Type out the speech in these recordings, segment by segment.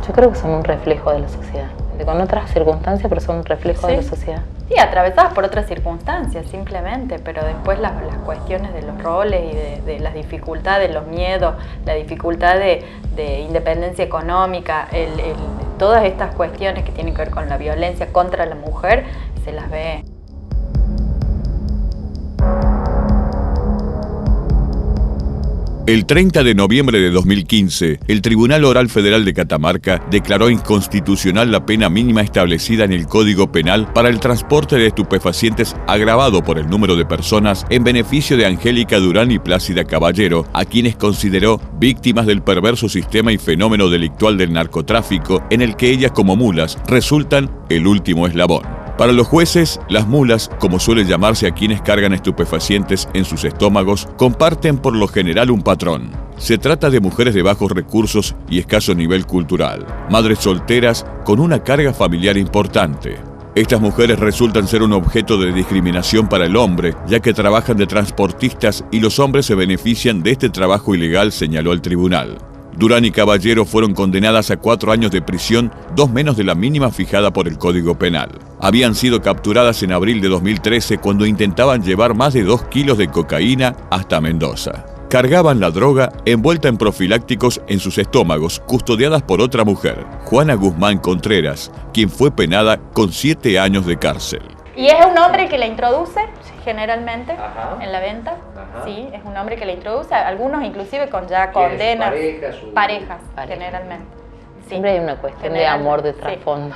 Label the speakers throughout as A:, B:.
A: Yo creo que son un reflejo de la sociedad, con otras circunstancias, pero son un reflejo de la sociedad.
B: Sí, atravesadas por otras circunstancias simplemente, pero después las cuestiones de los roles y de las dificultades, los miedos, la dificultad de independencia económica, todas estas cuestiones que tienen que ver con la violencia contra la mujer, se las ve.
C: El 30 de noviembre de 2015, el Tribunal Oral Federal de Catamarca declaró inconstitucional la pena mínima establecida en el Código Penal para el transporte de estupefacientes agravado por el número de personas en beneficio de Angélica Durán y Plácida Caballero, a quienes consideró víctimas del perverso sistema y fenómeno delictual del narcotráfico, en el que ellas como mulas resultan el último eslabón. Para los jueces, las mulas, como suele llamarse a quienes cargan estupefacientes en sus estómagos, comparten por lo general un patrón. Se trata de mujeres de bajos recursos y escaso nivel cultural, madres solteras con una carga familiar importante. Estas mujeres resultan ser un objeto de discriminación para el hombre, ya que trabajan de transportistas y los hombres se benefician de este trabajo ilegal, señaló el tribunal. Durán y Caballero fueron condenadas a 4 años de prisión, 2 menos de la mínima fijada por el Código Penal. Habían sido capturadas en abril de 2013 cuando intentaban llevar más de 2 kilos de cocaína hasta Mendoza. Cargaban la droga envuelta en profilácticos en sus estómagos, custodiadas por otra mujer, Juana Guzmán Contreras, quien fue penada con 7 años de cárcel.
B: ¿Y es un hombre que la introduce generalmente en la venta? Sí, es un hombre que la introduce, algunos inclusive con ya condenas. Parejas, generalmente. Sí.
A: Siempre hay una cuestión de amor de trasfondo.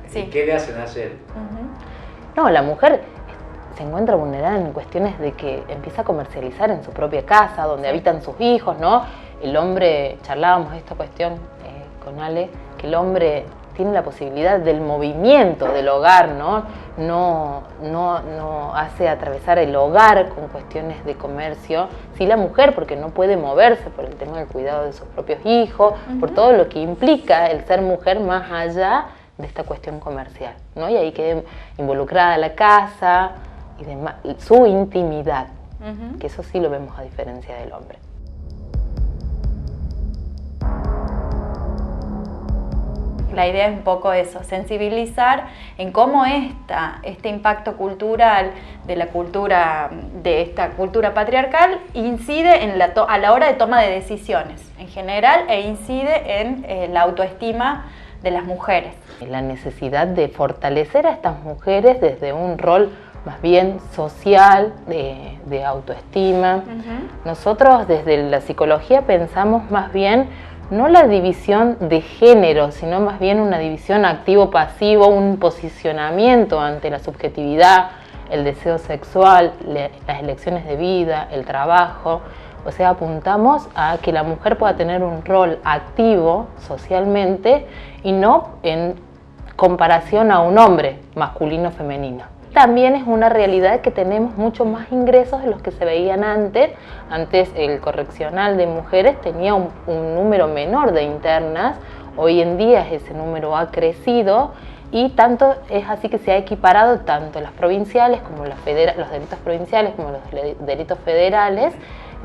D: Sí. ¿Y qué le hacen hacer?
A: No, la mujer se encuentra vulnerada en cuestiones de que empieza a comercializar en su propia casa, donde habitan sus hijos, ¿no? El hombre, charlábamos esta cuestión con Ale, que el hombre tiene la posibilidad del movimiento del hogar, ¿no? No hace atravesar el hogar con cuestiones de comercio. Sí, la mujer, porque no puede moverse por el tema del cuidado de sus propios hijos, por todo lo que implica el ser mujer más allá de esta cuestión comercial, ¿no? Y ahí queda involucrada la casa y demás, su intimidad, que eso sí lo vemos a diferencia del hombre.
B: La idea es un poco eso, sensibilizar en cómo este impacto cultural de esta cultura patriarcal incide a la hora de toma de decisiones en general e incide en la autoestima de las mujeres.
A: La necesidad de fortalecer a estas mujeres desde un rol más bien social, de autoestima. Nosotros desde la psicología pensamos más bien no la división de género, sino más bien una división activo-pasivo, un posicionamiento ante la subjetividad, el deseo sexual, las elecciones de vida, el trabajo. O sea, apuntamos a que la mujer pueda tener un rol activo socialmente y no en comparación a un hombre masculino-femenino. También es una realidad que tenemos mucho más ingresos de los que se veían antes. Antes el correccional de mujeres tenía un número menor de internas. Hoy en día ese número ha crecido y tanto es así que se ha equiparado tanto las provinciales como los delitos provinciales como los delitos federales.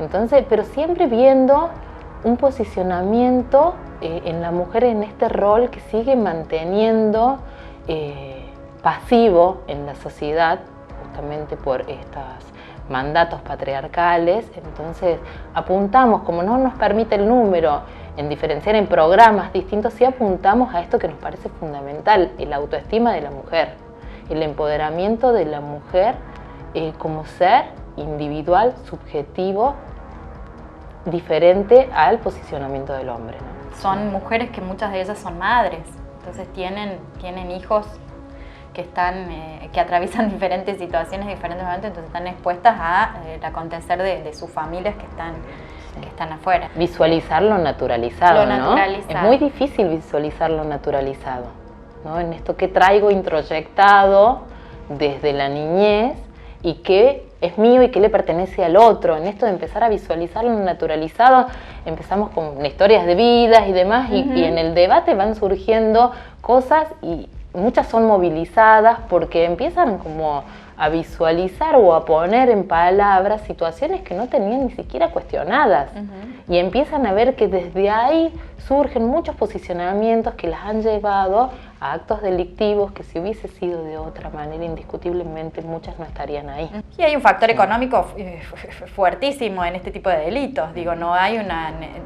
A: Entonces, pero siempre viendo un posicionamiento en la mujer en este rol que sigue manteniendo pasivo en la sociedad, justamente por estos mandatos patriarcales. Entonces apuntamos, como no nos permite el número en diferenciar en programas distintos, sí apuntamos a esto que nos parece fundamental, el autoestima de la mujer, el empoderamiento de la mujer como ser individual, subjetivo, diferente al posicionamiento del hombre, ¿no?
B: Son mujeres que muchas de ellas son madres, entonces tienen hijos que atraviesan diferentes situaciones, diferentes momentos, entonces están expuestas al acontecer de sus familias que están afuera.
A: Visualizar lo naturalizado, ¿no? Es muy difícil visualizar lo naturalizado, ¿no? En esto que traigo introyectado desde la niñez y que es mío y que le pertenece al otro. En esto de empezar a visualizar lo naturalizado, empezamos con historias de vidas y demás, y en el debate van surgiendo cosas y muchas son movilizadas porque empiezan como a visualizar o a poner en palabras situaciones que no tenían ni siquiera cuestionadas. Y empiezan a ver que desde ahí surgen muchos posicionamientos que las han llevado a actos delictivos que si hubiese sido de otra manera, indiscutiblemente muchas no estarían ahí.
B: Y hay un factor económico fuertísimo en este tipo de delitos. Digo, no hay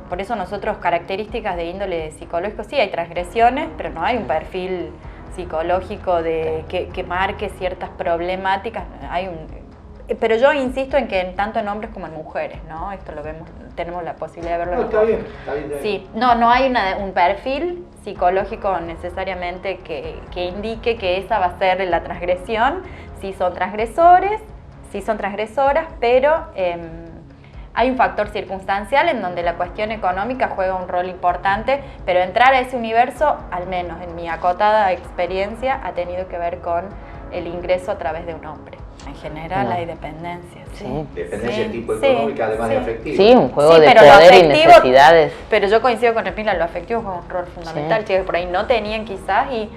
B: por eso nosotros características de índole psicológico, sí hay transgresiones, pero no hay un perfil psicológico que marque ciertas problemáticas. Pero yo insisto en que tanto en hombres como en mujeres, ¿no? Esto lo vemos, tenemos la posibilidad de verlo.
D: No, está bien.
B: Sí, no hay un perfil psicológico necesariamente que indique que esa va a ser la transgresión. Sí son transgresores, sí son transgresoras, pero hay un factor circunstancial en donde la cuestión económica juega un rol importante, pero entrar a ese universo, al menos en mi acotada experiencia, ha tenido que ver con el ingreso a través de un hombre. En general hay dependencia.
A: Sí.
D: Dependencia tipo económica, además de afectiva.
A: Sí, un juego de poder y necesidades.
B: Pero yo coincido con Remila, lo afectivo juega un rol fundamental. Chicos por ahí no tenían quizás y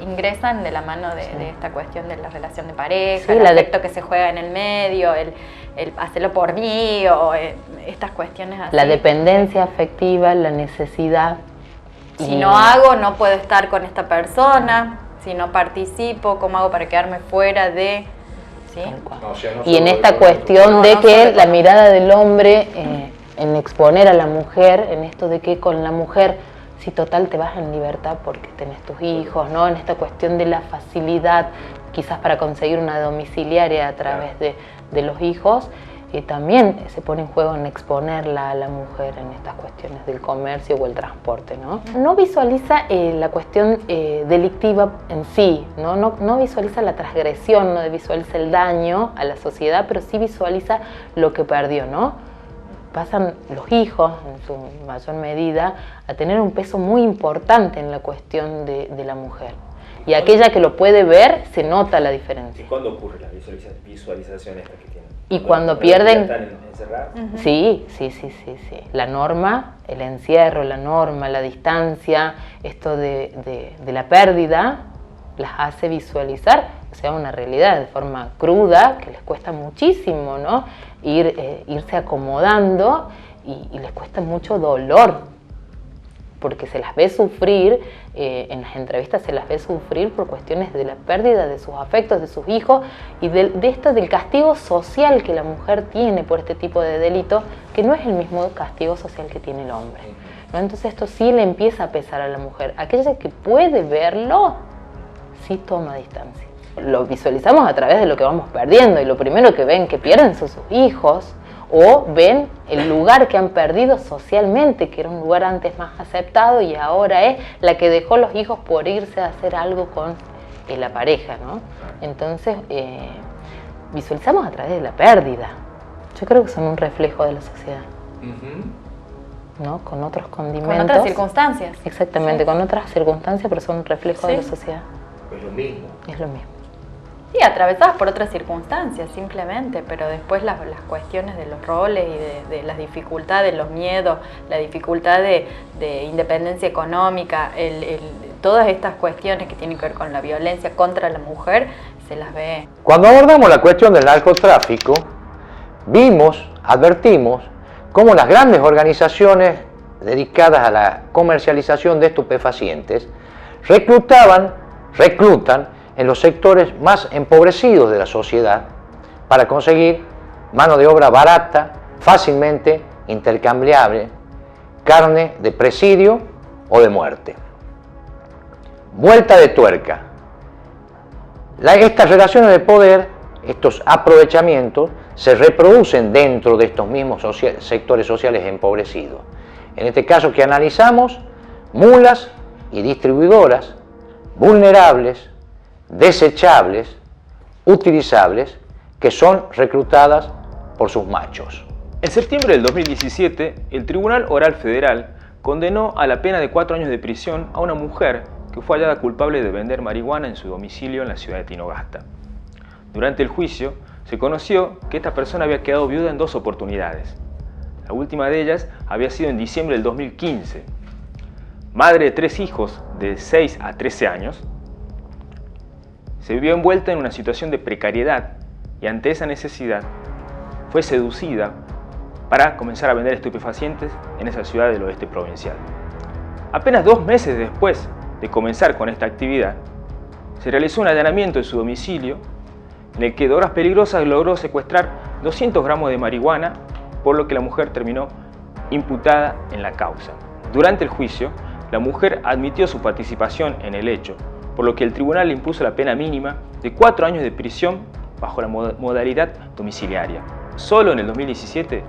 B: ingresan de la mano de esta cuestión de la relación de pareja, el afecto que se juega en el medio, el hacerlo por mí, o estas cuestiones así.
A: La dependencia afectiva, la necesidad.
B: Si no hago, no puedo estar con esta persona. Si no participo, ¿cómo hago para quedarme fuera de...? ¿Sí?
A: Y en esta cuestión de que la mirada del hombre en exponer a la mujer, en esto de que con la mujer, si total te vas en libertad porque tenés tus hijos, ¿no? En esta cuestión de la facilidad, quizás para conseguir una domiciliaria a través de los hijos, también se pone en juego en exponerla a la mujer en estas cuestiones del comercio o el transporte, ¿no? No visualiza la cuestión delictiva en sí, ¿no? No visualiza la transgresión, no visualiza el daño a la sociedad, pero sí visualiza lo que perdió, ¿no? Pasan los hijos, en su mayor medida, a tener un peso muy importante en la cuestión de la mujer. Y aquella que lo puede ver, se nota la diferencia.
E: ¿Y cuándo ocurre la visualización esta que tienen?
A: Y cuando pierden...
E: ¿Están encerradas?
A: Sí. La norma, el encierro, la norma, la distancia, esto de la pérdida, las hace visualizar, o sea, una realidad de forma cruda, que les cuesta muchísimo, ¿no? Irse acomodando y les cuesta mucho dolor, porque se las ve sufrir, en las entrevistas se las ve sufrir por cuestiones de la pérdida de sus afectos, de sus hijos, y de esto del castigo social que la mujer tiene por este tipo de delito, que no es el mismo castigo social que tiene el hombre, ¿no? Entonces esto sí le empieza a pesar a la mujer. Aquella que puede verlo, sí toma distancia. Lo visualizamos a través de lo que vamos perdiendo, y lo primero que ven que pierden son sus hijos, o ven el lugar que han perdido socialmente, que era un lugar antes más aceptado y ahora es la que dejó los hijos por irse a hacer algo con la pareja, ¿no? Entonces, visualizamos a través de la pérdida. Yo creo que son un reflejo de la sociedad, ¿no? Con otros condimentos.
B: Con otras circunstancias.
A: Exactamente, con otras circunstancias, pero son un reflejo de la sociedad.
D: Es lo mismo.
A: Es lo mismo.
B: Sí, atravesadas por otras circunstancias, simplemente, pero después las cuestiones de los roles y de las dificultades, los miedos, la dificultad de independencia económica, todas estas cuestiones que tienen que ver con la violencia contra la mujer, se las ve.
F: Cuando abordamos la cuestión del narcotráfico, advertimos cómo las grandes organizaciones dedicadas a la comercialización de estupefacientes reclutan en los sectores más empobrecidos de la sociedad para conseguir mano de obra barata, fácilmente intercambiable, carne de presidio o de muerte. Vuelta de tuerca. Estas relaciones de poder, estos aprovechamientos, se reproducen dentro de estos mismos sectores sociales empobrecidos. En este caso que analizamos, mulas y distribuidoras vulnerables, desechables, utilizables, que son reclutadas por sus machos.
G: En septiembre del 2017, el Tribunal Oral Federal condenó a la pena de 4 años de prisión a una mujer que fue hallada culpable de vender marihuana en su domicilio en la ciudad de Tinogasta. Durante el juicio, se conoció que esta persona había quedado viuda en 2 oportunidades. La última de ellas había sido en diciembre del 2015. Madre de 3 hijos de 6 a 13 años, se vio envuelta en una situación de precariedad y ante esa necesidad fue seducida para comenzar a vender estupefacientes en esa ciudad del oeste provincial. Apenas 2 meses después de comenzar con esta actividad, se realizó un allanamiento en su domicilio en el que Drogas Peligrosas logró secuestrar 200 gramos de marihuana, por lo que la mujer terminó imputada en la causa. Durante el juicio, la mujer admitió su participación en el hecho, por lo que el tribunal le impuso la pena mínima de 4 años de prisión bajo la modalidad domiciliaria. Solo en el 2017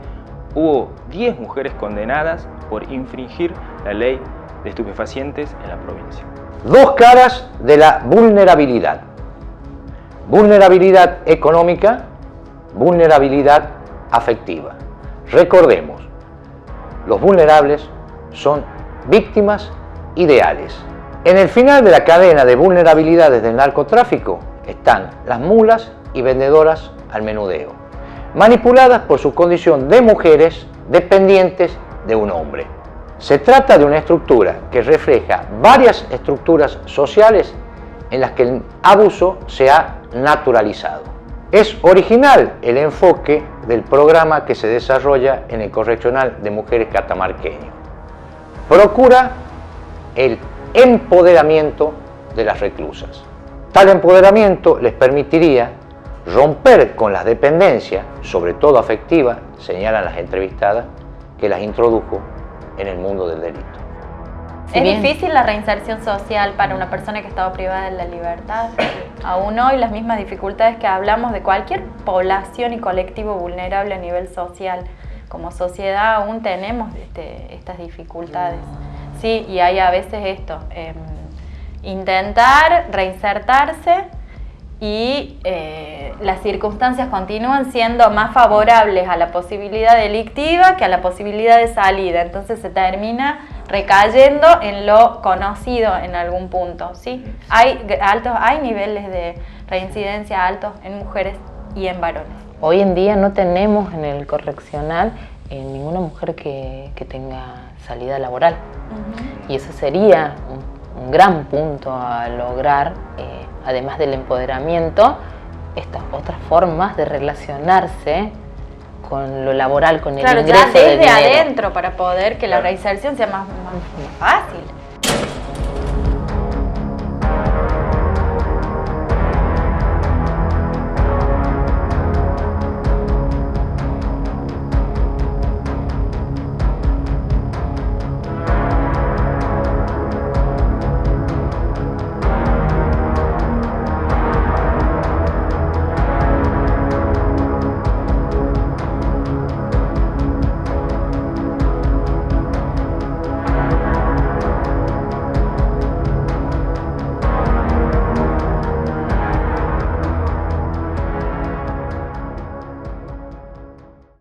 G: hubo 10 mujeres condenadas por infringir la ley de estupefacientes en la provincia.
F: 2 caras de la vulnerabilidad. Vulnerabilidad económica, vulnerabilidad afectiva. Recordemos, los vulnerables son víctimas ideales. En el final de la cadena de vulnerabilidades del narcotráfico están las mulas y vendedoras al menudeo, manipuladas por su condición de mujeres dependientes de un hombre. Se trata de una estructura que refleja varias estructuras sociales en las que el abuso se ha naturalizado. Es original el enfoque del programa que se desarrolla en el Correccional de Mujeres catamarqueño. Procura el empoderamiento de las reclusas. Tal empoderamiento les permitiría romper con las dependencias, sobre todo afectiva, señalan las entrevistadas, que las introdujo en el mundo del delito.
B: ¿Es difícil la reinserción social para una persona que estaba privada de la libertad? Aún hoy las mismas dificultades que hablamos de cualquier población y colectivo vulnerable a nivel social. Como sociedad aún tenemos estas dificultades. Sí, y hay a veces esto, intentar reinsertarse y las circunstancias continúan siendo más favorables a la posibilidad delictiva que a la posibilidad de salida. Entonces se termina recayendo en lo conocido en algún punto, ¿sí? Hay niveles de reincidencia altos en mujeres y en varones.
A: Hoy en día no tenemos en el correccional ninguna mujer que tenga salida laboral. Y eso sería un gran punto a lograr, además del empoderamiento, estas otras formas de relacionarse con lo laboral, con el ingreso de dinero.
B: Claro, ya desde adentro, para poder que la reinserción sea más fácil.